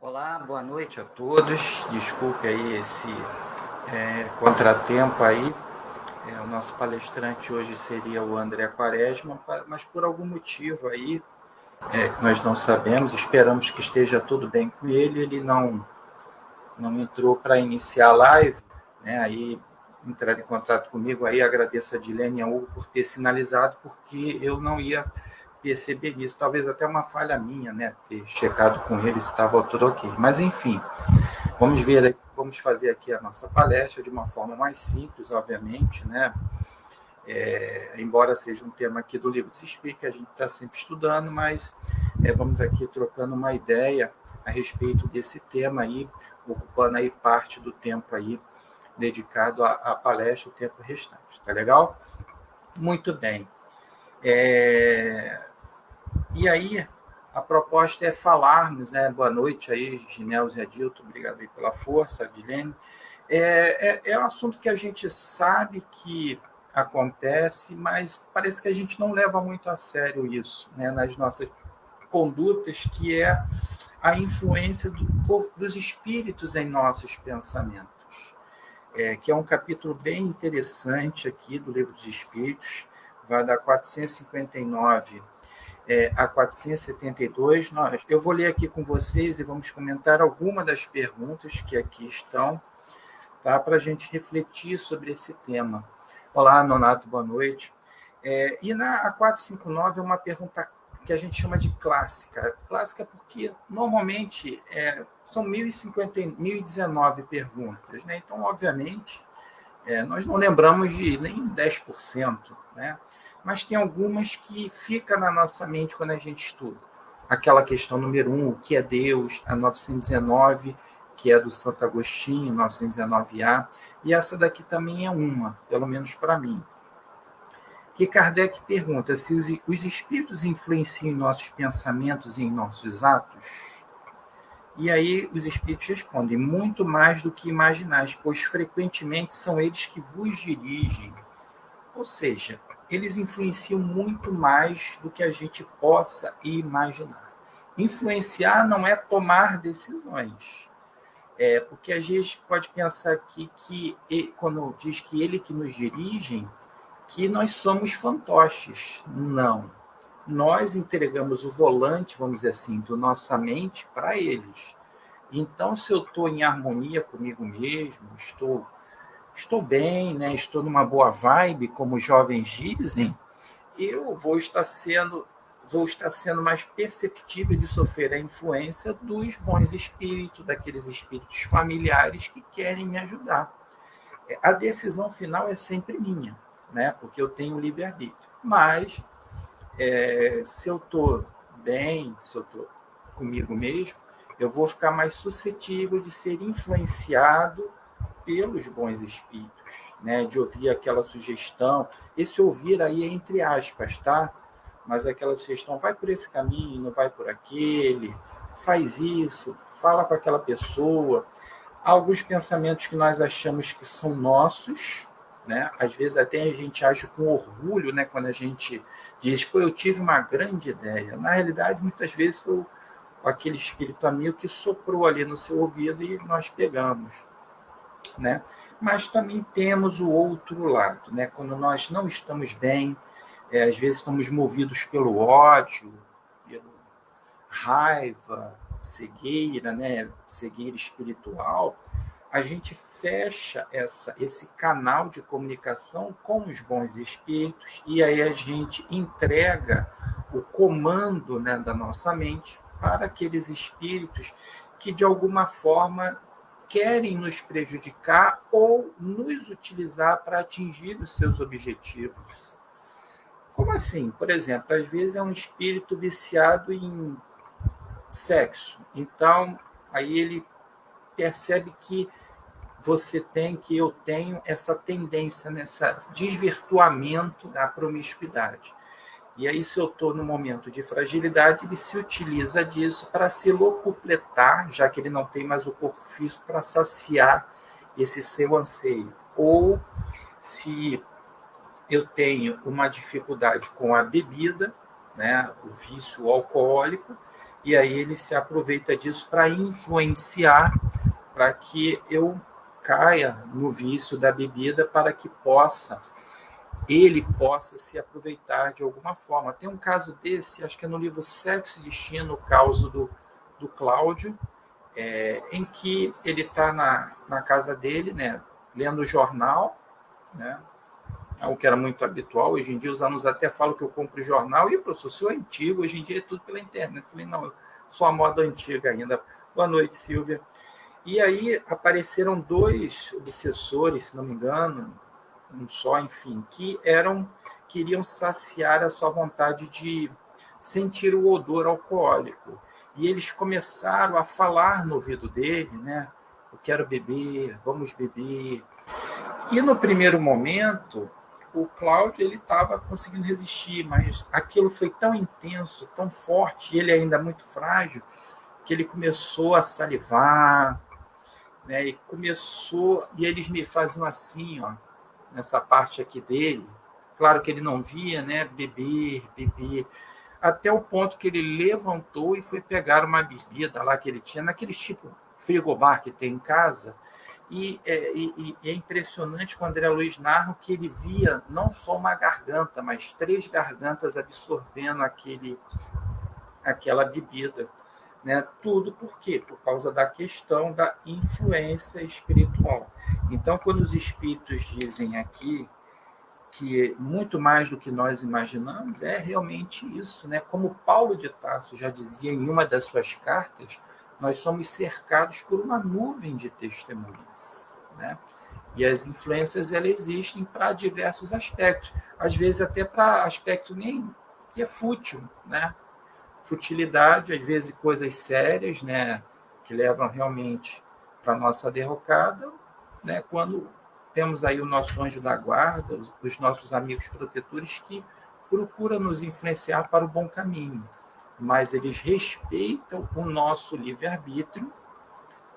Olá, boa noite a todos. Desculpe aí esse contratempo aí. O nosso palestrante hoje seria o André Quaresma, mas por algum motivo aí que nós não sabemos, esperamos que esteja tudo bem com ele. Ele não entrou para iniciar a live, né? Aí entrar em contato comigo. Aí agradeço a Dilene e a Hugo por ter sinalizado, porque eu não ia perceber isso. Talvez até uma falha minha, né? Ter checado com ele se estava tudo ok. Mas enfim. Vamos fazer aqui a nossa palestra de uma forma mais simples, obviamente, né? Embora seja um tema aqui do Livro dos Espíritos, que a gente está sempre estudando, mas vamos aqui trocando uma ideia a respeito desse tema aí, ocupando aí parte do tempo aí dedicado à palestra, o tempo restante, tá legal? Muito bem. E aí, a proposta é falarmos, né? Boa noite aí, Ginelza e Adilton, obrigado aí pela força, Adilene. É um assunto que a gente sabe que acontece, mas parece que a gente não leva muito a sério isso, né, nas nossas condutas, que é a influência dos espíritos em nossos pensamentos, que é um capítulo bem interessante aqui do Livro dos Espíritos, vai da 459 a 472. Eu vou ler aqui com vocês e vamos comentar algumas das perguntas que aqui estão, tá, para a gente refletir sobre esse tema. Olá, Nonato, boa noite. E a 459 é uma pergunta que a gente chama de clássica. Clássica porque, normalmente, são 1.019 perguntas, né? Então, obviamente, nós não lembramos de nem 10%, né? Mas tem algumas que ficam na nossa mente quando a gente estuda. Aquela questão número 1, o que é Deus? A 919, que é do Santo Agostinho, 919A, e essa daqui também é uma, pelo menos para mim. Que Kardec pergunta se os espíritos influenciam em nossos pensamentos e em nossos atos. E aí os espíritos respondem, muito mais do que imaginais, pois frequentemente são eles que vos dirigem. Ou seja, eles influenciam muito mais do que a gente possa imaginar. Influenciar não é tomar decisões. Porque a gente pode pensar aqui que, quando diz que ele que nos dirige, que nós somos fantoches. Não. Nós entregamos o volante, vamos dizer assim, da nossa mente para eles. Então, se eu estou em harmonia comigo mesmo, estou bem, né? Estou numa boa vibe, como os jovens dizem, eu vou estar sendo mais perceptível de sofrer a influência dos bons espíritos, daqueles espíritos familiares que querem me ajudar. A decisão final é sempre minha, né? Porque eu tenho livre-arbítrio. Mas, se eu estou bem, se eu estou comigo mesmo, eu vou ficar mais suscetível de ser influenciado pelos bons espíritos, né? De ouvir aquela sugestão. Esse ouvir aí é entre aspas, tá? Mas aquela sugestão, vai por esse caminho, não vai por aquele, faz isso, fala com aquela pessoa. Há alguns pensamentos que nós achamos que são nossos, né? Às vezes até a gente age com orgulho, né? Quando a gente diz, pô, eu tive uma grande ideia. Na realidade, muitas vezes foi aquele espírito amigo que soprou ali no seu ouvido e nós pegamos, né? Mas também temos o outro lado, né? Quando nós não estamos bem, às vezes estamos movidos pelo ódio, pela raiva, cegueira, né? Cegueira espiritual, a gente fecha esse canal de comunicação com os bons espíritos e aí a gente entrega o comando, né, da nossa mente para aqueles espíritos que, de alguma forma, querem nos prejudicar ou nos utilizar para atingir os seus objetivos. Como assim? Por exemplo, às vezes é um espírito viciado em sexo. Então, aí ele percebe que eu tenho essa tendência, nesse desvirtuamento da promiscuidade. E aí, se eu estou no momento de fragilidade, ele se utiliza disso para se locupletar, já que ele não tem mais o corpo físico para saciar esse seu anseio. Ou se eu tenho uma dificuldade com a bebida, né, o vício alcoólico, e aí ele se aproveita disso para influenciar, para que eu caia no vício da bebida, para que ele possa se aproveitar de alguma forma. Tem um caso desse, acho que é no livro Sexo e Destino, o caso do Cláudio, em que ele está na casa dele, né, lendo o jornal, né, algo que era muito habitual. Hoje em dia os alunos até falam que eu compro jornal, e professor, sou antigo, hoje em dia é tudo pela internet. Eu falei, não, eu sou a moda antiga ainda. Boa noite, Silvia. E aí apareceram 2 obsessores, se não me engano, um só, enfim, que queriam saciar a sua vontade de sentir o odor alcoólico. E eles começaram a falar no ouvido dele, né? Eu quero beber, vamos beber. E no primeiro momento, o Cláudio ele estava conseguindo resistir, mas aquilo foi tão intenso, tão forte, e ele ainda muito frágil, que ele começou a salivar, né? E eles me faziam assim, ó, nessa parte aqui dele. Claro que ele não via, né? Beber, beber, até o ponto que ele levantou e foi pegar uma bebida lá que ele tinha, naquele tipo frigobar que tem em casa. E é impressionante quando André Luiz narra que ele via não só uma garganta, mas 3 gargantas absorvendo aquela bebida. Né? Tudo por quê? Por causa da questão da influência espiritual. Então, quando os espíritos dizem aqui que muito mais do que nós imaginamos, é realmente isso, né? Como Paulo de Tarso já dizia em uma das suas cartas, nós somos cercados por uma nuvem de testemunhas, né? E as influências elas existem para diversos aspectos, às vezes até para aspecto nem que é fútil, né? Futilidade, às vezes coisas sérias, né? Que levam realmente para a nossa derrocada, né? Quando temos aí o nosso anjo da guarda, os nossos amigos protetores que procuram nos influenciar para o bom caminho, mas eles respeitam o nosso livre-arbítrio,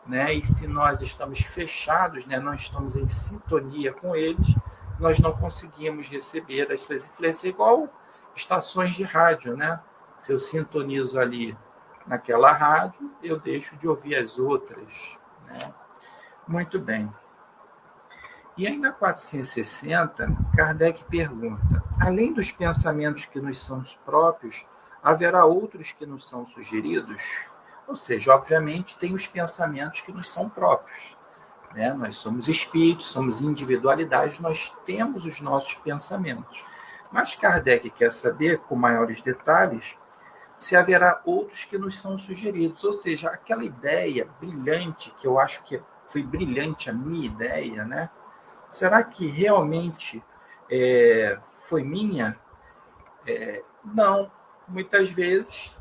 né? E se nós estamos fechados, né, não estamos em sintonia com eles, nós não conseguimos receber as suas influências, igual estações de rádio, né? Se eu sintonizo ali naquela rádio, eu deixo de ouvir as outras, né? Muito bem. E aí, na 460, Kardec pergunta: além dos pensamentos que nos são próprios, haverá outros que nos são sugeridos? Ou seja, obviamente, tem os pensamentos que nos são próprios, né? Nós somos espíritos, somos individualidades, nós temos os nossos pensamentos. Mas Kardec quer saber, com maiores detalhes, se haverá outros que nos são sugeridos. Ou seja, aquela ideia brilhante, que eu acho que foi brilhante a minha ideia, né? Será que realmente foi minha? Não. Muitas vezes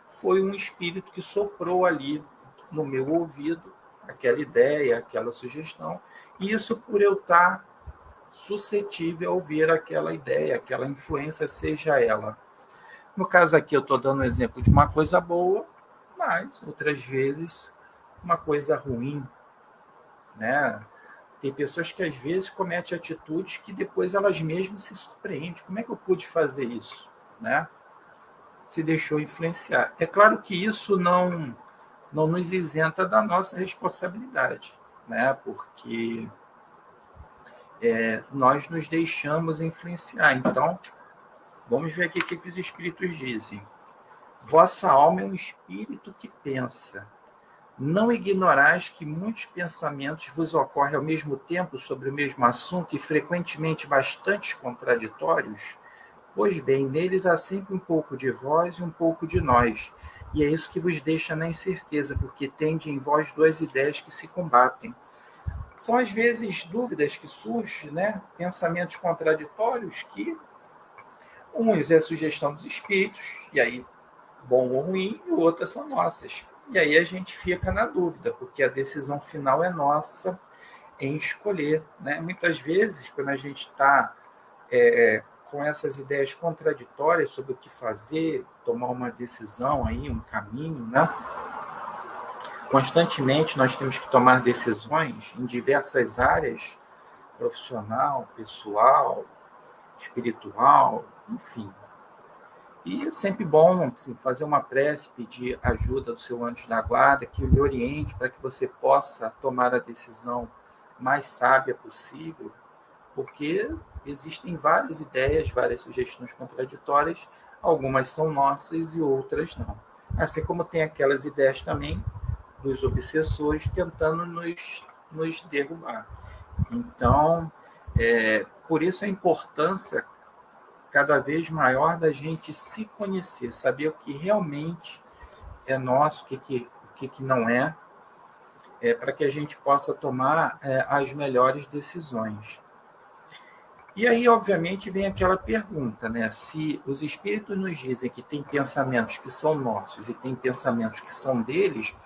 foi um espírito que soprou ali no meu ouvido aquela ideia, aquela sugestão, e isso por eu estar suscetível a ouvir aquela ideia, aquela influência, seja ela. No caso aqui, eu estou dando um exemplo de uma coisa boa, mas outras vezes uma coisa ruim, né? Tem pessoas que às vezes cometem atitudes que depois elas mesmas se surpreendem. Como é que eu pude fazer isso? Né? Se deixou influenciar. É claro que isso não nos isenta da nossa responsabilidade, né? Porque nós nos deixamos influenciar. Então, vamos ver aqui o que os espíritos dizem. Vossa alma é um espírito que pensa. Não ignorais que muitos pensamentos vos ocorrem ao mesmo tempo sobre o mesmo assunto e frequentemente bastante contraditórios? Pois bem, neles há sempre um pouco de vós e um pouco de nós, e é isso que vos deixa na incerteza, porque tende em vós 2 ideias que se combatem. São às vezes dúvidas que surgem, né? Pensamentos contraditórios que uns é sugestão dos espíritos, e aí bom ou ruim, e outras são nossas. E aí a gente fica na dúvida, porque a decisão final é nossa em escolher, né? Muitas vezes, quando a gente está com essas ideias contraditórias sobre o que fazer, tomar uma decisão, aí, um caminho, né? Constantemente nós temos que tomar decisões em diversas áreas, profissional, pessoal, espiritual, enfim. E é sempre bom assim, fazer uma prece, pedir ajuda do seu anjo da guarda, que lhe oriente para que você possa tomar a decisão mais sábia possível, porque existem várias ideias, várias sugestões contraditórias, algumas são nossas e outras não. Assim como tem aquelas ideias também dos obsessores tentando nos derrubar. Então, por isso a importância cada vez maior da gente se conhecer, saber o que realmente é nosso, o que não é, para que a gente possa tomar as melhores decisões. E aí, obviamente, vem aquela pergunta, né? Se os espíritos nos dizem que tem pensamentos que são nossos e tem pensamentos que são deles,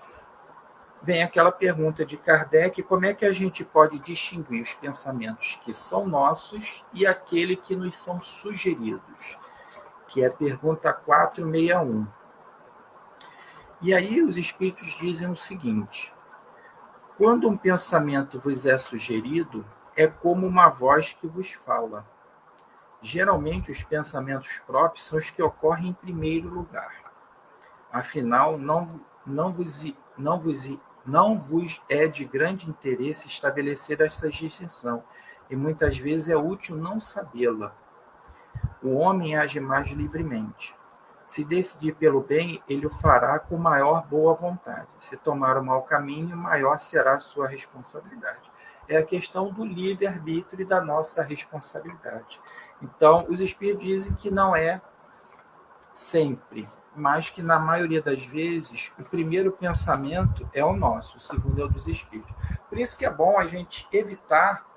vem aquela pergunta de Kardec, como é que a gente pode distinguir os pensamentos que são nossos e aquele que nos são sugeridos? Que é a pergunta 461. E aí os espíritos dizem o seguinte: quando um pensamento vos é sugerido, é como uma voz que vos fala. Geralmente os pensamentos próprios são os que ocorrem em primeiro lugar. Afinal, não vos é de grande interesse estabelecer essa distinção, e muitas vezes é útil não sabê-la. O homem age mais livremente. Se decidir pelo bem, ele o fará com maior boa vontade. Se tomar o mau caminho, maior será a sua responsabilidade. É a questão do livre-arbítrio e da nossa responsabilidade. Então, os espíritos dizem que não é sempre, mas que na maioria das vezes o primeiro pensamento é o nosso, o segundo é o dos espíritos. Por isso que é bom a gente evitar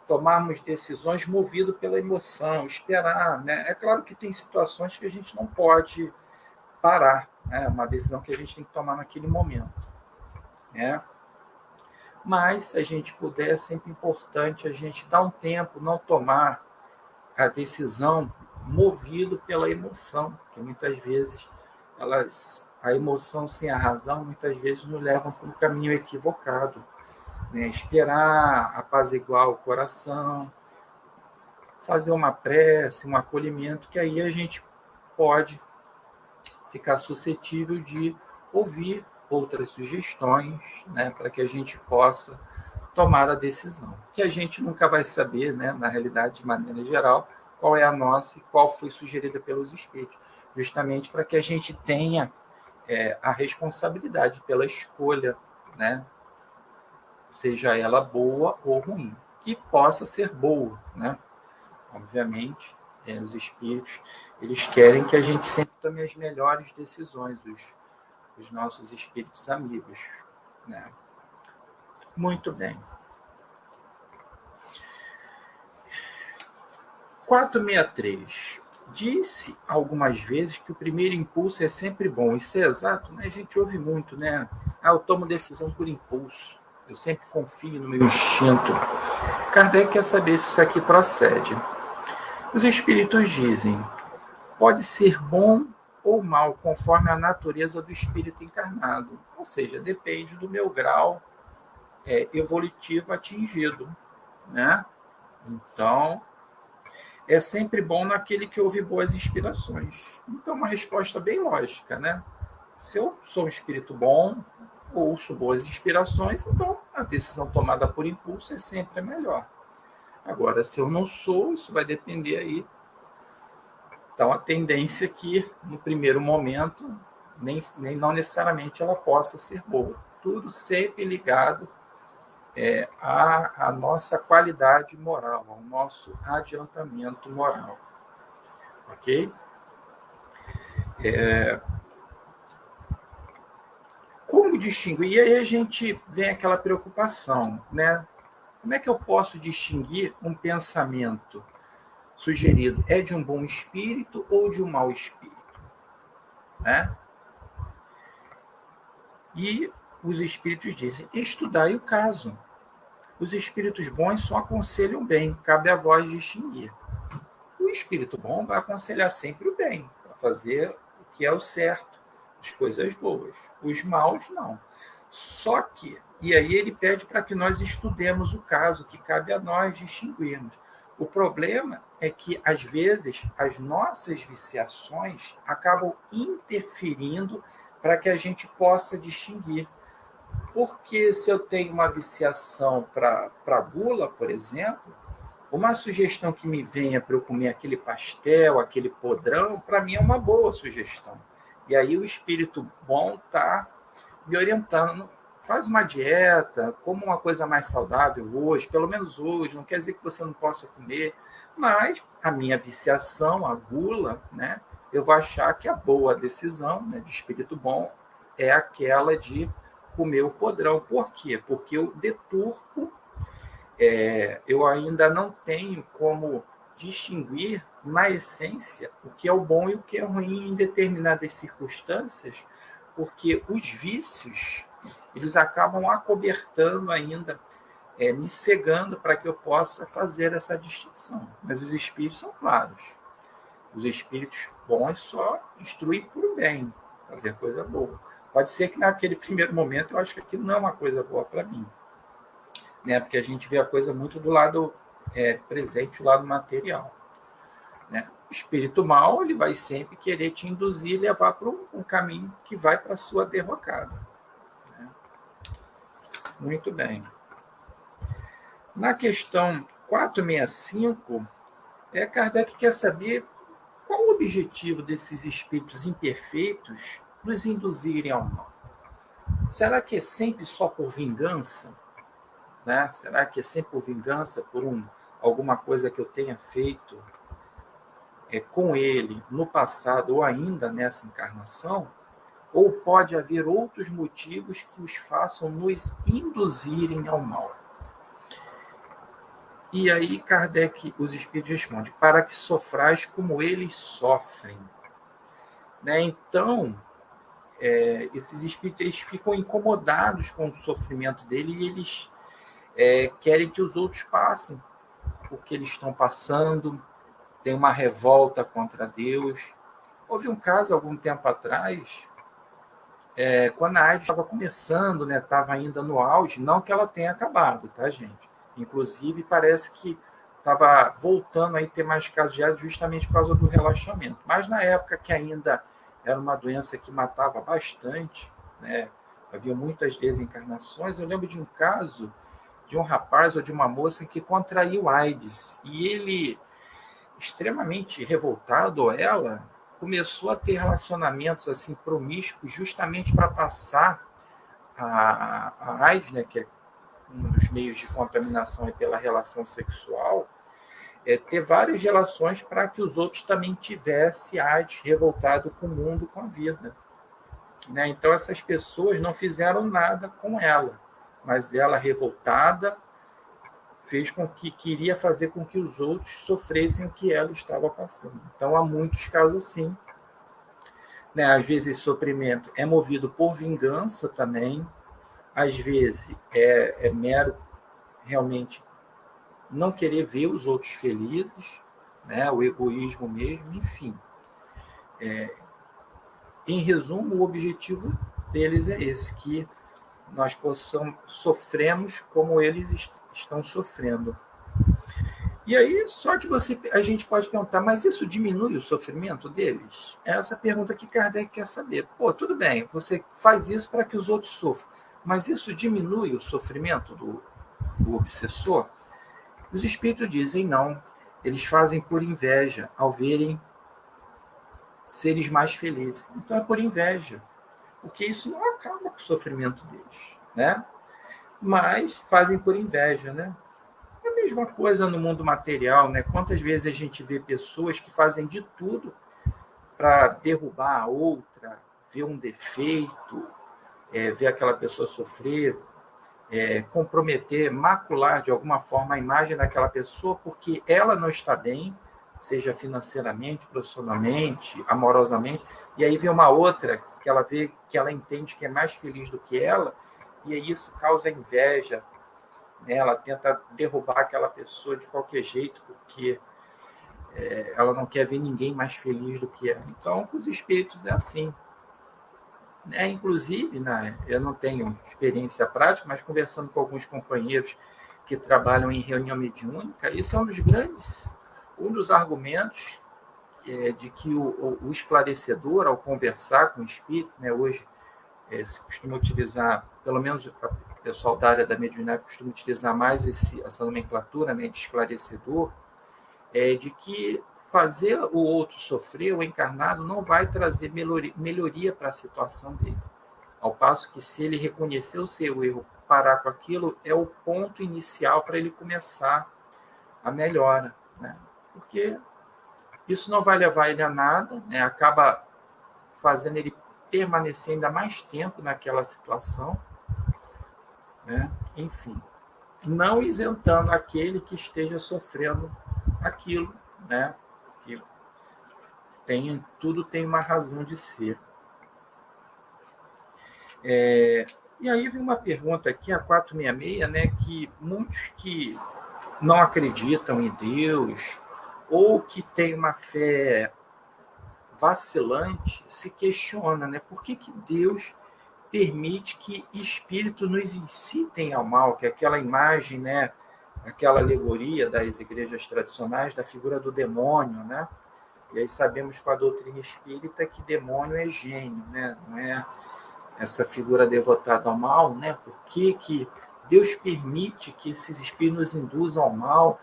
tomarmos decisões movido pela emoção, esperar. Né? É claro que tem situações que a gente não pode parar, né? Uma decisão que a gente tem que tomar naquele momento. Né? Mas, se a gente puder, é sempre importante a gente dar um tempo, não tomar a decisão movido pela emoção, que muitas vezes a emoção sem a razão muitas vezes nos levam para um caminho equivocado. Né? Esperar apaziguar o coração, fazer uma prece, um acolhimento, que aí a gente pode ficar suscetível de ouvir outras sugestões, né, para que a gente possa tomar a decisão. Que a gente nunca vai saber, né, na realidade, de maneira geral, qual é a nossa e qual foi sugerida pelos espíritos, justamente para que a gente tenha a responsabilidade pela escolha, né, seja ela boa ou ruim, que possa ser boa, né? Obviamente, os espíritos, eles querem que a gente sempre tome as melhores decisões, os nossos espíritos amigos. Né? Muito bem. 463. Disse algumas vezes que o primeiro impulso é sempre bom. Isso é exato, né? A gente ouve muito, né? Eu tomo decisão por impulso. Eu sempre confio no meu instinto. Kardec quer saber se isso aqui procede. Os espíritos dizem: pode ser bom ou mal, conforme a natureza do espírito encarnado. Ou seja, depende do meu grau evolutivo atingido. Né? Então, é sempre bom naquele que ouve boas inspirações. Então, uma resposta bem lógica. Né? Se eu sou um espírito bom, ouço boas inspirações, então a decisão tomada por impulso é sempre a melhor. Agora, se eu não sou, isso vai depender aí. Então, a tendência é que, no primeiro momento, nem não necessariamente ela possa ser boa. Tudo sempre ligado à nossa qualidade moral, ao nosso adiantamento moral. Ok? Como distinguir? E aí a gente vem aquela preocupação, né? Como é que eu posso distinguir um pensamento sugerido é de um bom espírito ou de um mau espírito? Né? E os espíritos dizem: estudai o caso. Os espíritos bons só aconselham bem, cabe a vós distinguir. O espírito bom vai aconselhar sempre o bem, para fazer o que é o certo, as coisas boas. Os maus, não. Só que, e aí ele pede para que nós estudemos o caso, que cabe a nós distinguirmos. O problema é que, às vezes, as nossas viciações acabam interferindo para que a gente possa distinguir. Porque se eu tenho uma viciação para gula, por exemplo, uma sugestão que me venha para eu comer aquele pastel, aquele podrão, para mim é uma boa sugestão. E aí o espírito bom está me orientando. Faz uma dieta, como uma coisa mais saudável hoje, pelo menos hoje, não quer dizer que você não possa comer, mas a minha viciação, a gula, né, eu vou achar que a boa decisão, né, de espírito bom é aquela de comer o podrão. Por quê? Porque eu deturpo, eu ainda não tenho como distinguir, na essência, o que é o bom e o que é ruim em determinadas circunstâncias, porque os vícios, eles acabam acobertando ainda, me cegando para que eu possa fazer essa distinção. Mas os espíritos são claros. Os espíritos bons só instruem por o bem, fazer coisa boa. Pode ser que naquele primeiro momento eu acho que aquilo não é uma coisa boa para mim, né? Porque a gente vê a coisa muito do lado presente, o lado material, né? O espírito mau, ele vai sempre querer te induzir e levar para um caminho que vai para a sua derrocada, né? Muito bem. Na questão 465, Kardec quer saber qual o objetivo desses espíritos imperfeitos nos induzirem ao mal. Será que é sempre só por vingança? Né? Será que é sempre por vingança, por alguma coisa que eu tenha feito com ele no passado ou ainda nessa encarnação? Ou pode haver outros motivos que os façam nos induzirem ao mal? E aí Kardec, os espíritos respondem, para que sofrais como eles sofrem. Né? Então, esses espíritos eles ficam incomodados com o sofrimento dele e eles querem que os outros passem o que eles estão passando, tem uma revolta contra Deus. Houve um caso, algum tempo atrás, quando a AIDS estava começando, né, estava ainda no auge, não que ela tenha acabado, tá, gente? Inclusive, parece que estava voltando a ter mais casos de AIDS justamente por causa do relaxamento. Mas na época que ainda era uma doença que matava bastante, né, havia muitas desencarnações, eu lembro de um caso de um rapaz ou de uma moça que contraiu AIDS, e ele, extremamente revoltado, ou ela, começou a ter relacionamentos assim promíscuos justamente para passar a AIDS, né, que é um dos meios de contaminação pela relação sexual, ter várias relações para que os outros também tivessem AIDS, revoltado com o mundo, com a vida. Né? Então, essas pessoas não fizeram nada com ela, mas ela, revoltada, fez com que queria fazer com que os outros sofressem o que ela estava passando. Então, há muitos casos assim. Né? Às vezes, esse sofrimento é movido por vingança também, às vezes é mero, realmente, não querer ver os outros felizes, né? O egoísmo mesmo, enfim. Em resumo, o objetivo deles é esse, que nós sofremos como eles estão sofrendo. E aí, só que a gente pode perguntar, mas isso diminui o sofrimento deles? É essa pergunta que Kardec quer saber. Pô, tudo bem, você faz isso para que os outros sofram, mas isso diminui o sofrimento do obsessor? Os espíritos dizem não. Eles fazem por inveja, ao verem seres mais felizes. Então é por inveja, porque isso não acaba com o sofrimento deles, né? Mas fazem por inveja, né? É a mesma coisa no mundo material, né? Quantas vezes a gente vê pessoas que fazem de tudo para derrubar a outra, ver um defeito, ver aquela pessoa sofrer, comprometer, macular de alguma forma a imagem daquela pessoa porque ela não está bem, seja financeiramente, profissionalmente, amorosamente, e aí vem uma outra que ela vê, que ela entende que é mais feliz do que ela, e aí isso causa inveja, né? Ela tenta derrubar aquela pessoa de qualquer jeito, porque ela não quer ver ninguém mais feliz do que ela. Então, com os espíritos é assim. Inclusive, né, eu não tenho experiência prática, mas conversando com alguns companheiros que trabalham em reunião mediúnica, isso é um dos argumentos de que o esclarecedor, ao conversar com o espírito, né, hoje se costuma utilizar, pelo menos o pessoal da área da mediunidade costuma utilizar mais essa nomenclatura, né, de esclarecedor, de que fazer o outro sofrer, o encarnado, não vai trazer melhoria para a situação dele. Ao passo que, se ele reconhecer o seu erro, parar com aquilo, é o ponto inicial para ele começar a melhora, né? Porque isso não vai levar ele a nada, né? Acaba fazendo ele permanecer ainda mais tempo naquela situação, né? Enfim, não isentando aquele que esteja sofrendo aquilo, né? Que tudo tem uma razão de ser. E aí vem uma pergunta aqui, a 466, né, que muitos que não acreditam em Deus ou que têm uma fé vacilante se questionam, né, por que Deus permite que espíritos nos incitem ao mal, que é aquela imagem, né, aquela alegoria das igrejas tradicionais da figura do demônio, né? E aí sabemos com a doutrina espírita que demônio é gênio, né? Não é essa figura devotada ao mal, né? Por que Deus permite que esses espíritos nos induzam ao mal?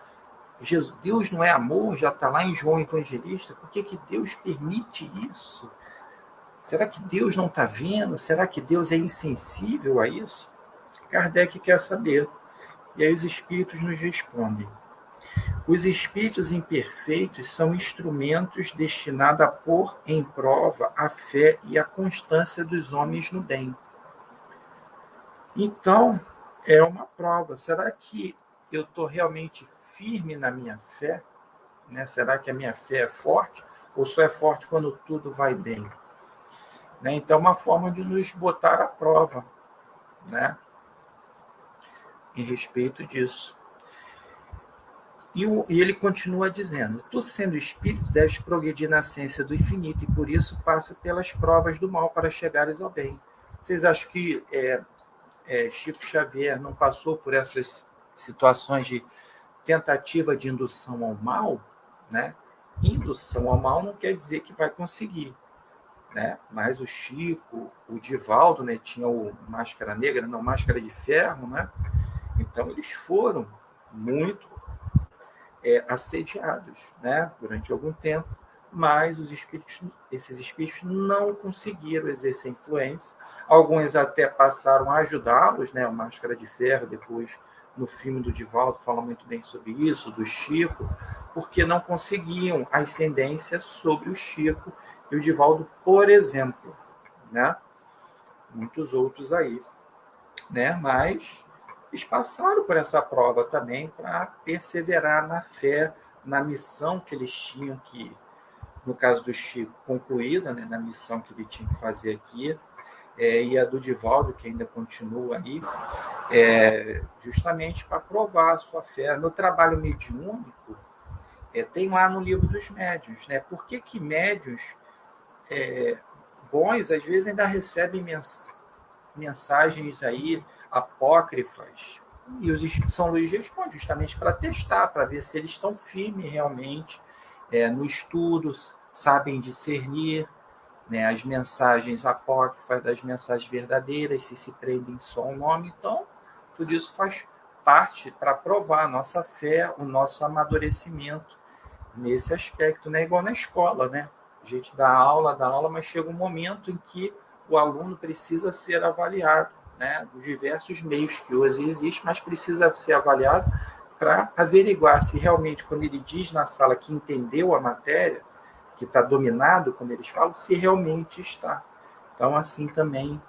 Deus não é amor, já está lá em João Evangelista. Por que Deus permite isso? Será que Deus não está vendo? Será que Deus é insensível a isso? Kardec quer saber. E aí os espíritos nos respondem. Os espíritos imperfeitos são instrumentos destinados a pôr em prova a fé e a constância dos homens no bem. Então, é uma prova. Será que eu estou realmente firme na minha fé? Né? Será que a minha fé é forte? Ou só é forte quando tudo vai bem? Né? Então, é uma forma de nos botar à prova, né? Em respeito disso. E ele continua dizendo, tu sendo espírito, deves progredir na ciência do infinito, e por isso passa pelas provas do mal para chegares ao bem. Vocês acham que Chico Xavier não passou por essas situações de tentativa de indução ao mal? Né? Indução ao mal não quer dizer que vai conseguir. Né? Mas o Chico, o Divaldo, né, tinha o Máscara Negra, não, Máscara de Ferro, né? Então eles foram muito assediados, né, durante algum tempo, mas esses espíritos não conseguiram exercer influência. Alguns até passaram a ajudá-los, né, o Máscara de Ferro, depois no filme do Divaldo fala muito bem sobre isso, do Chico, porque não conseguiam ascendência sobre o Chico e o Divaldo, por exemplo, né? Muitos outros aí, né? Mas eles passaram por essa prova também para perseverar na fé, na missão que eles tinham que, no caso do Chico, concluída, né, na missão que ele tinha que fazer aqui, e a do Divaldo, que ainda continua aí, justamente para provar a sua fé. No trabalho mediúnico, tem lá no livro dos médiuns, né? Por que médiuns bons, às vezes, ainda recebem mensagens aí apócrifas, e os Espíritos São Luís responde justamente para testar, para ver se eles estão firmes realmente no estudo, sabem discernir, né, as mensagens apócrifas das mensagens verdadeiras, se prendem só ao nome. Então, tudo isso faz parte para provar a nossa fé, o nosso amadurecimento nesse aspecto, né? Igual na escola, né? A gente dá aula, mas chega um momento em que o aluno precisa ser avaliado, né, dos diversos meios que hoje existem, mas precisa ser avaliado para averiguar se realmente, quando ele diz na sala que entendeu a matéria, que está dominado, como eles falam, se realmente está. Então, assim também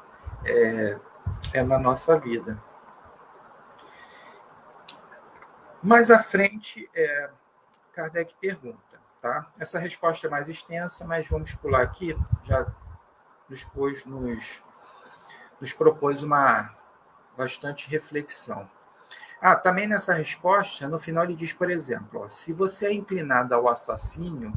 é na nossa vida. Mais à frente, Kardec pergunta, tá? Essa resposta é mais extensa, mas vamos pular aqui, já depois nos propôs uma bastante reflexão. Também nessa resposta, no final ele diz, por exemplo, se você é inclinado ao assassínio,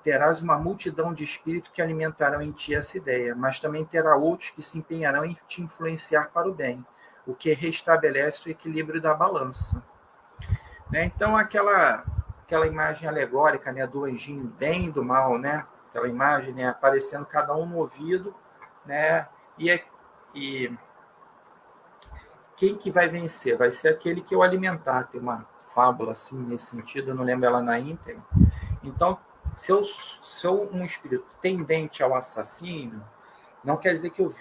terás uma multidão de espíritos que alimentarão em ti essa ideia, mas também terá outros que se empenharão em te influenciar para o bem. o que restabelece o equilíbrio da balança. Né? Então, aquela imagem alegórica, né, do anjinho bem e do mal, né? Aquela imagem, né, aparecendo cada um no ouvido, né? E quem que vai vencer? Vai ser aquele que eu alimentar. Tem uma fábula assim nesse sentido, eu não lembro ela na íntegra. Então, se eu sou um espírito tendente ao assassínio, não quer dizer que eu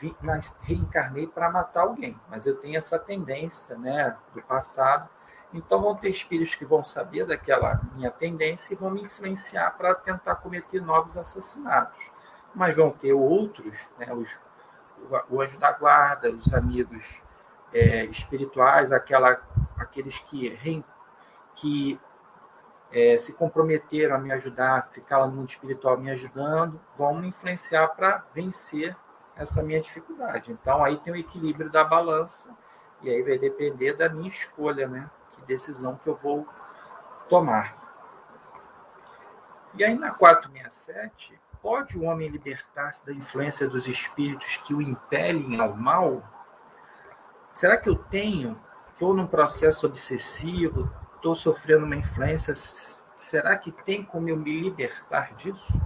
reencarnei para matar alguém, mas eu tenho essa tendência, né, do passado. Então, vão ter espíritos que vão saber daquela minha tendência e vão me influenciar para tentar cometer novos assassinatos. Mas vão ter outros, né, o anjo da guarda, os amigos espirituais, aqueles que se comprometeram a me ajudar, ficar lá no mundo espiritual me ajudando, vão me influenciar para vencer essa minha dificuldade. Então, aí tem o equilíbrio da balança, e aí vai depender da minha escolha, né? Que decisão que eu vou tomar. E aí, na 467, pode o homem libertar-se da influência dos espíritos que o impelem ao mal? Será que eu estou num processo obsessivo, estou sofrendo uma influência, será que tem como eu me libertar disso?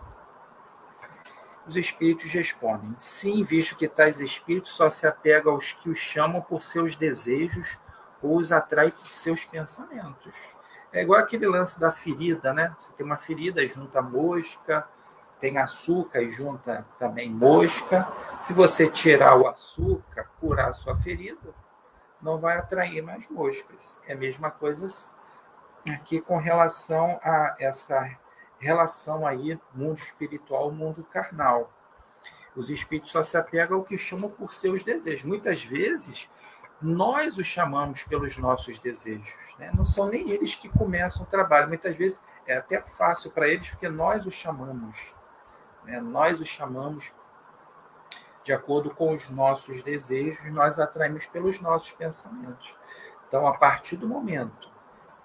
Os espíritos respondem, sim, visto que tais espíritos só se apegam aos que os chamam por seus desejos ou os atraem por seus pensamentos. É igual aquele lance da ferida, né? Você tem uma ferida, junta mosca, tem açúcar e junta também mosca. Se você tirar o açúcar, curar a sua ferida, não vai atrair mais moscas. É a mesma coisa aqui com relação a essa relação aí, mundo espiritual, mundo carnal. Os espíritos só se apegam ao que chamam por seus desejos. Muitas vezes, nós os chamamos pelos nossos desejos. Né? Não são nem eles que começam o trabalho. Muitas vezes é até fácil para eles, porque nós os chamamos. Né? Nós os chamamos de acordo com os nossos desejos, nós atraímos pelos nossos pensamentos. Então, a partir do momento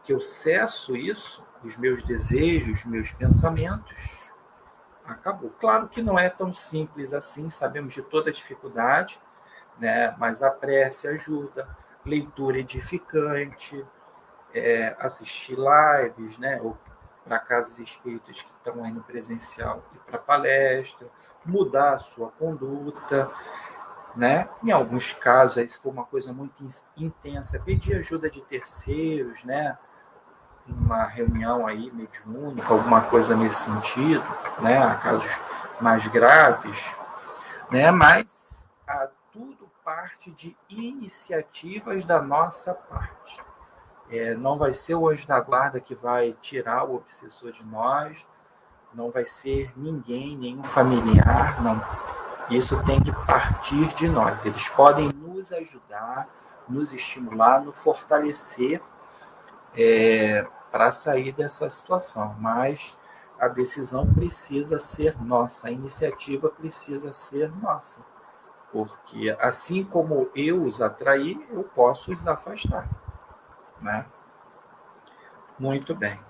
que eu cesso isso, os meus desejos, os meus pensamentos, acabou. Claro que não é tão simples assim, sabemos de toda a dificuldade, né? Mas a prece ajuda, leitura edificante, assistir lives, né? Ou para casas espíritas que estão aí no presencial e para palestra, mudar a sua conduta, né? Em alguns casos, aí, se for uma coisa muito intensa, pedir ajuda de terceiros, né? Uma reunião aí mediúnica, alguma coisa nesse sentido, né? Casos mais graves, né? Mas tudo parte de iniciativas da nossa parte. Não vai ser o anjo da guarda que vai tirar o obsessor de nós, não vai ser ninguém, nenhum familiar, não. Isso tem que partir de nós. Eles podem nos ajudar, nos estimular, nos fortalecer para sair dessa situação, mas a decisão precisa ser nossa, a iniciativa precisa ser nossa, porque assim como eu os atraí, eu posso os afastar, né? Muito bem.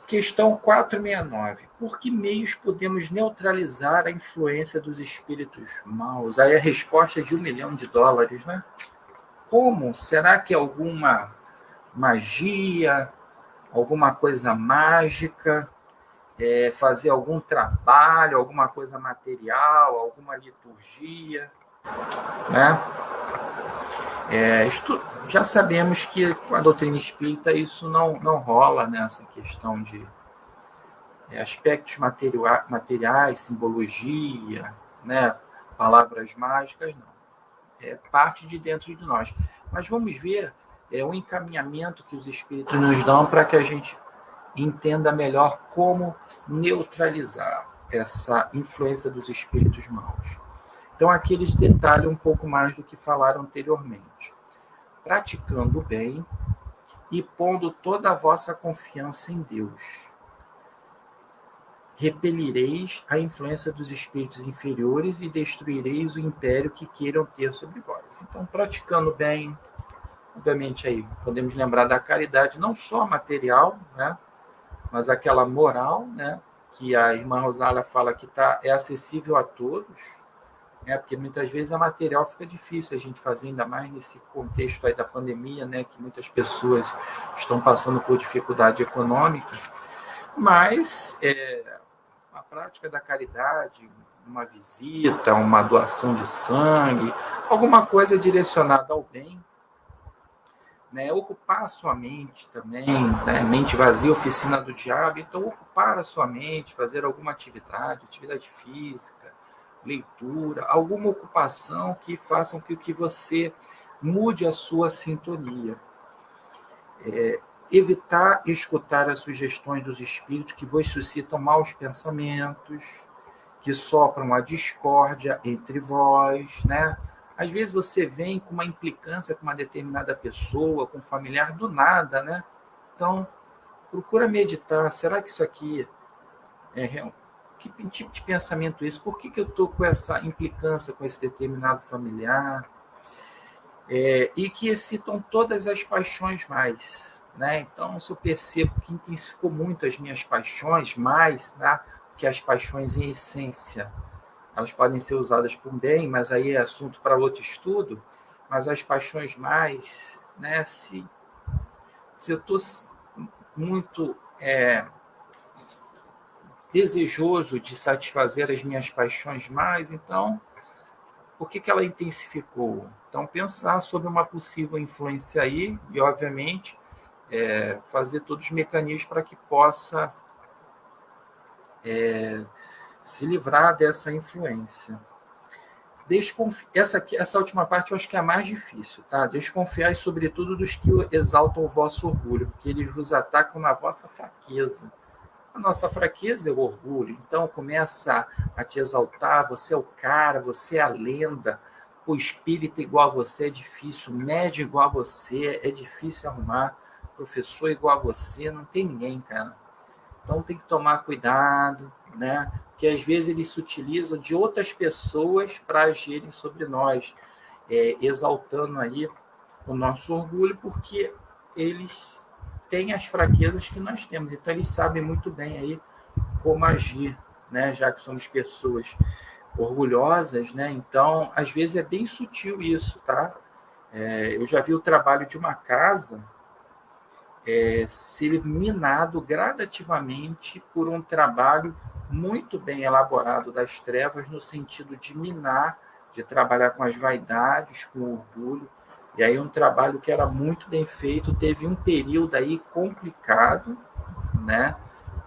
Questão 469. Por que meios podemos neutralizar a influência dos espíritos maus? Aí a resposta é de $1 milhão, né? Como? Será que alguma magia, alguma coisa mágica, fazer algum trabalho, alguma coisa material, alguma liturgia, né? Já sabemos que com a doutrina espírita isso não rola, né? Essa questão de aspectos materiais, simbologia, né? Palavras mágicas, não. É parte de dentro de nós. Mas vamos ver o encaminhamento que os espíritos nos dão para que a gente entenda melhor como neutralizar essa influência dos espíritos maus. Então, aqui eles detalham um pouco mais do que falaram anteriormente. Praticando o bem e pondo toda a vossa confiança em Deus. Repelireis a influência dos espíritos inferiores e destruireis o império que queiram ter sobre vós. Então, praticando o bem, obviamente aí podemos lembrar da caridade, não só material, né, mas aquela moral, né, que a irmã Rosália fala que é acessível a todos, né? Porque muitas vezes a material fica difícil a gente fazer, ainda mais nesse contexto aí da pandemia, né? Que muitas pessoas estão passando por dificuldade econômica, mas a prática da caridade, uma visita, uma doação de sangue, alguma coisa direcionada ao bem, né? Ocupar a sua mente também, né? Mente vazia, oficina do diabo. Então, ocupar a sua mente, fazer alguma atividade física, leitura, alguma ocupação que faça com que você mude a sua sintonia. Evitar escutar as sugestões dos espíritos que vos suscitam maus pensamentos, que sopram a discórdia entre vós, né? Às vezes você vem com uma implicância com uma determinada pessoa, com um familiar, do nada, né? Então, procura meditar. Será que isso aqui é real? Que tipo de pensamento é esse? Por que eu estou com essa implicância com esse determinado familiar? E que excitam todas as paixões mais, né? Então, se eu percebo que intensificou muito as minhas paixões mais, né? Que as paixões em essência, elas podem ser usadas por bem, mas aí é assunto para outro estudo. Mas as paixões mais, né? Se eu estou muito desejoso de satisfazer as minhas paixões mais, então por que ela intensificou? Então, pensar sobre uma possível influência aí e, obviamente, fazer todos os mecanismos para que possa se livrar dessa influência. Essa última parte eu acho que é a mais difícil, tá? Desconfiai, sobretudo, dos que exaltam o vosso orgulho, porque eles vos atacam na vossa fraqueza. A nossa fraqueza é o orgulho. Então, começa a te exaltar, você é o cara, você é a lenda, o espírito igual a você é difícil, o médium igual a você é difícil arrumar, professor igual a você, não tem ninguém, cara. Então tem que tomar cuidado, né? Porque às vezes eles se utilizam de outras pessoas para agirem sobre nós, exaltando aí o nosso orgulho, porque eles têm as fraquezas que nós temos. Então eles sabem muito bem aí como agir, né? Já que somos pessoas orgulhosas, né? Então às vezes é bem sutil isso, tá? Eu já vi o trabalho de uma casa ser minado gradativamente por um trabalho muito bem elaborado das trevas, no sentido de minar, de trabalhar com as vaidades, com o orgulho. E aí um trabalho que era muito bem feito, teve um período aí complicado, né?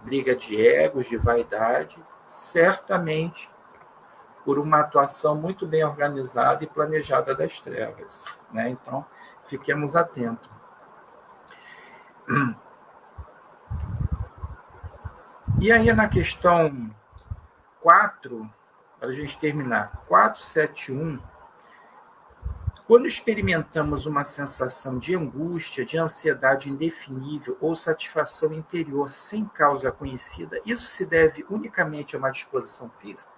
Briga de egos, de vaidade, certamente por uma atuação muito bem organizada e planejada das trevas, né? Então, fiquemos atentos. E aí, na questão 4, para a gente terminar, 471, quando experimentamos uma sensação de angústia, de ansiedade indefinível ou satisfação interior sem causa conhecida, isso se deve unicamente a uma disposição física?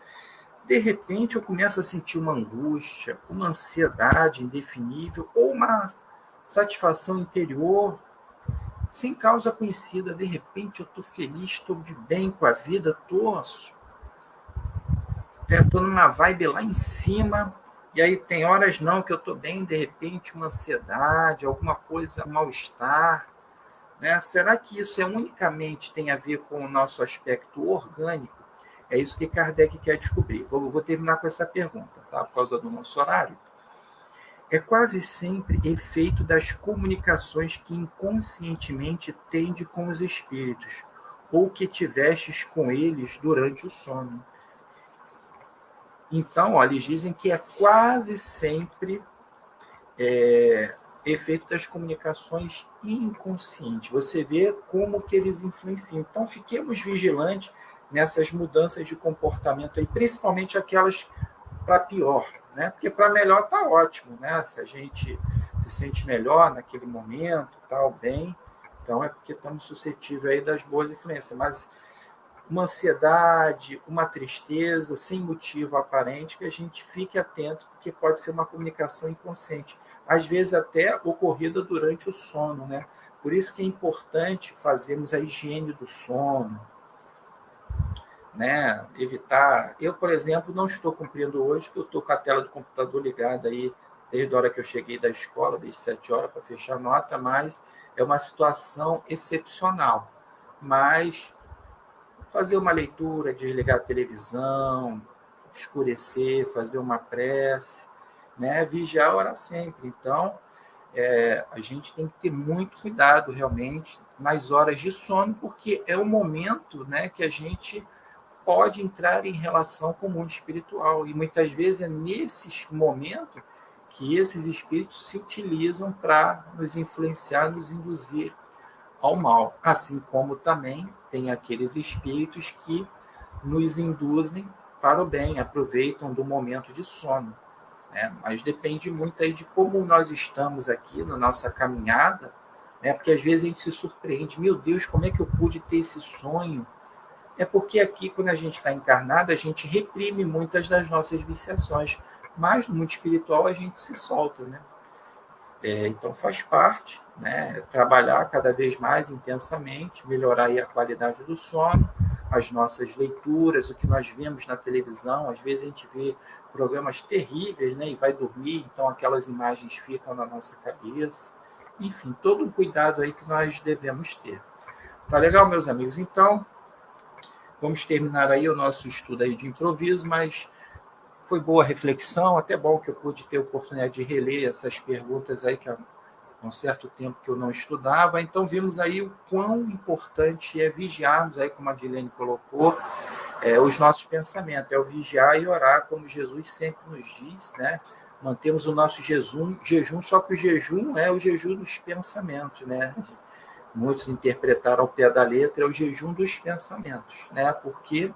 De repente, eu começo a sentir uma angústia, uma ansiedade indefinível ou uma satisfação interior sem causa conhecida. De repente, eu estou feliz, estou de bem com a vida, estou numa vibe lá em cima, e aí tem horas não que eu estou bem, de repente uma ansiedade, alguma coisa, um mal-estar, né? Será que isso unicamente tem a ver com o nosso aspecto orgânico? É isso que Kardec quer descobrir. Vou terminar com essa pergunta, tá? Por causa do nosso horário. É quase sempre efeito das comunicações que inconscientemente tende com os espíritos, ou que tivestes com eles durante o sono. Então, eles dizem que é quase sempre efeito das comunicações inconscientes. Você vê como que eles influenciam. Então, fiquemos vigilantes nessas mudanças de comportamento, aí, principalmente aquelas para pior, né? Porque para melhor está ótimo, né? Se a gente se sente melhor naquele momento, tal, bem, então é porque estamos suscetíveis aí das boas influências. Mas uma ansiedade, uma tristeza sem motivo aparente, que a gente fique atento, porque pode ser uma comunicação inconsciente, às vezes até ocorrida durante o sono, né? Por isso que é importante fazermos a higiene do sono, né? Evitar. Eu, por exemplo, não estou cumprindo hoje, que eu estou com a tela do computador ligada aí desde a hora que eu cheguei da escola, desde 7 horas, para fechar a nota, mas é uma situação excepcional. Mas fazer uma leitura, desligar a televisão, escurecer, fazer uma prece, né? Vigiar, orar sempre. Então, a gente tem que ter muito cuidado realmente nas horas de sono, porque é o momento, né, que a gente pode entrar em relação com o mundo espiritual. E muitas vezes é nesses momentos que esses espíritos se utilizam para nos influenciar, nos induzir ao mal. Assim como também tem aqueles espíritos que nos induzem para o bem, aproveitam do momento de sono. Né? Mas depende muito aí de como nós estamos aqui na nossa caminhada, né? Porque às vezes a gente se surpreende, meu Deus, como é que eu pude ter esse sonho? É porque aqui, quando a gente está encarnado, a gente reprime muitas das nossas viciações, mas no mundo espiritual a gente se solta, né? Então faz parte, né? Trabalhar cada vez mais intensamente, melhorar aí a qualidade do sono, as nossas leituras, o que nós vemos na televisão. Às vezes a gente vê programas terríveis, né? E vai dormir, então aquelas imagens ficam na nossa cabeça. Enfim, todo um cuidado aí que nós devemos ter. Tá legal, meus amigos? Então, vamos terminar aí o nosso estudo aí de improviso, mas foi boa a reflexão, até bom que eu pude ter a oportunidade de reler essas perguntas aí que há um certo tempo que eu não estudava. Então vimos aí o quão importante é vigiarmos aí, como a Dilene colocou, os nossos pensamentos, é o vigiar e orar, como Jesus sempre nos diz, né? Mantemos o nosso jejum, só que o jejum é o jejum dos pensamentos, né? Muitos interpretaram ao pé da letra, é o jejum dos pensamentos, né? Porque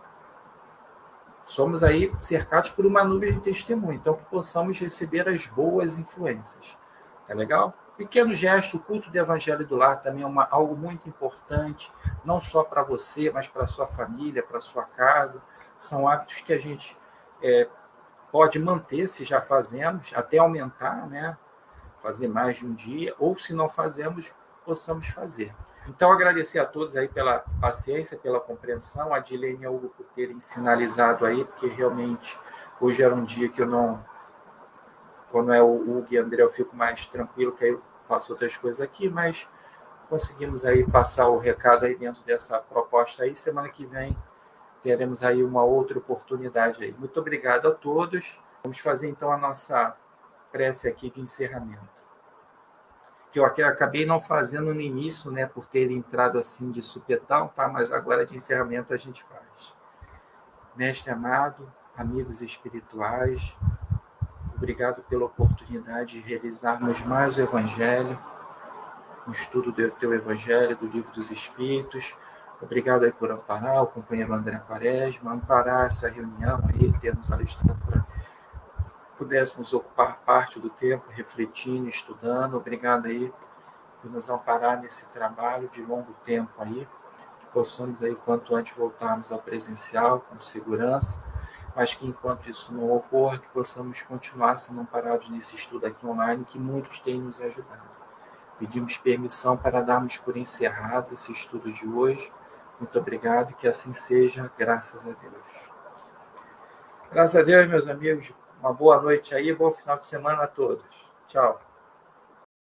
somos aí cercados por uma nuvem de testemunho, então que possamos receber as boas influências. Tá legal? Pequeno gesto, o culto do Evangelho do Lar também é algo muito importante, não só para você, mas para a sua família, para a sua casa. São hábitos que a gente pode manter, se já fazemos, até aumentar, né? Fazer mais de um dia, ou se não fazemos, possamos fazer. Então, agradecer a todos aí pela paciência, pela compreensão, a Dilene e a Hugo por terem sinalizado aí, porque realmente hoje era um dia que eu não... Quando é o Hugo e o André, eu fico mais tranquilo, que aí eu faço outras coisas aqui, mas conseguimos aí passar o recado aí dentro dessa proposta aí. Semana que vem teremos aí uma outra oportunidade aí. Muito obrigado a todos. Vamos fazer então a nossa prece aqui de encerramento, que eu acabei não fazendo no início, né, por ter entrado assim de supetão, tá? Mas agora de encerramento a gente faz. Mestre amado, amigos espirituais, obrigado pela oportunidade de realizarmos mais o Evangelho, o estudo do teu Evangelho, do Livro dos Espíritos. Obrigado aí por amparar o companheiro André Quaresma, amparar essa reunião aí, termos alestrado para pudéssemos ocupar parte do tempo refletindo, estudando. Obrigado aí por nos amparar nesse trabalho de longo tempo aí, que possamos aí, quanto antes, voltarmos ao presencial com segurança, mas que enquanto isso não ocorra, que possamos continuar sendo amparados nesse estudo aqui online, que muitos têm nos ajudado. Pedimos permissão para darmos por encerrado esse estudo de hoje. Muito obrigado e que assim seja, graças a Deus. Graças a Deus, meus amigos. Uma boa noite aí, bom final de semana a todos. Tchau.